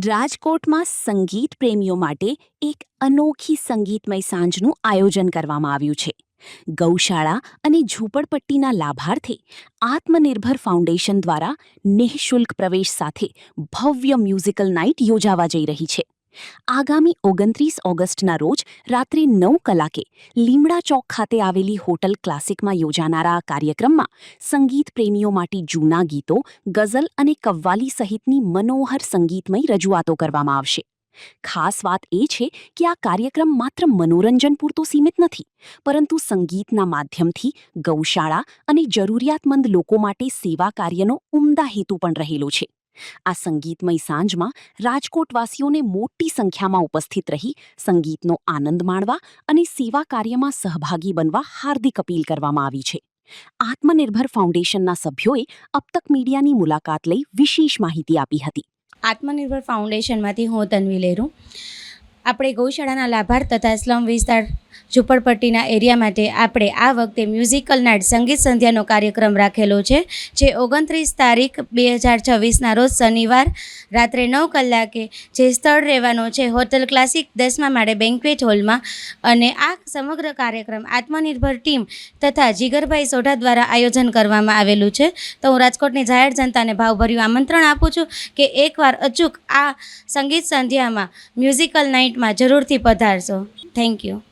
રાજકોટમાં સંગીત પ્રેમીઓ માટે એક અનોખી સંગીતમય સાંજનું આયોજન કરવામાં આવ્યું છે. ગૌશાળા અને ઝૂંપડપટ્ટીના લાભાર્થે આત્મનિર્ભર ફાઉન્ડેશન દ્વારા નિઃશુલ્ક પ્રવેશ સાથે ભવ્ય મ્યુઝિકલ નાઇટ યોજાવા જઈ રહી છે. આગામી 29 ઓગસ્ટના રોજ રાત્રે 9 કલાકે લીમડા ચોક ખાતે આવેલી હોટલ ક્લાસિકમાં યોજાનારા આ કાર્યક્રમમાં સંગીત પ્રેમીઓ માટે જૂના ગીતો, ગઝલ અને કવ્વાલી સહિતની મનોહર સંગીતમય રજૂઆતો કરવામાં આવશે. ખાસ વાત એ છે કે આ કાર્યક્રમ માત્ર મનોરંજન પૂરતો સીમિત નથી, પરંતુ સંગીતના માધ્યમથી ગૌશાળા અને જરૂરિયાતમંદ લોકો માટે સેવા કાર્યનો ઉમદા હેતુ પણ રહેલો છે. આ સંગીતમય સાંજમાં રાજકોટવાસીઓને મોટી સંખ્યામાં ઉપસ્થિત રહી સંગીતનો આનંદ માણવા અને સેવા કાર્યમાં સહભાગી બનવા હાર્દિક અપીલ કરવામાં આવી છે. આત્મનિર્ભર ફાઉન્ડેશનના સભ્યોએ અબતક મીડિયાની મુલાકાત લઈ વિશેષ માહિતી આપી હતી. આત્મનિર્ભર ફાઉન્ડેશનમાંથી હું તન્વી લેરું. આપણે ગૌશાળાના લાભાર્થ તથા સ્લમ વિસ્તાર ઝૂંપડપટ્ટીના એરિયા માટે આપણે આ વખતે મ્યુઝિકલ નાઇટ સંગીત સંધ્યાનો કાર્યક્રમ રાખેલો છે, જે 29 તારીખ 2026ના રોજ શનિવાર રાત્રે 9 કલાકે જે સ્થળ રહેવાનું છે હોટલ ક્લાસિક 10મા માળે બેન્ક્વેટ હોલમાં. અને આ સમગ્ર કાર્યક્રમ આત્મનિર્ભર ટીમ તથા જીગરભાઈ સોઢા દ્વારા આયોજન કરવામાં આવેલું છે. તો હું રાજકોટની જાહેર જનતાને ભાવભર્યું આમંત્રણ આપું છું કે એકવાર અચૂક આ સંગીત સંધ્યામાં મ્યુઝિકલ નાઇટમાં જરૂરથી પધારશો. Thank you.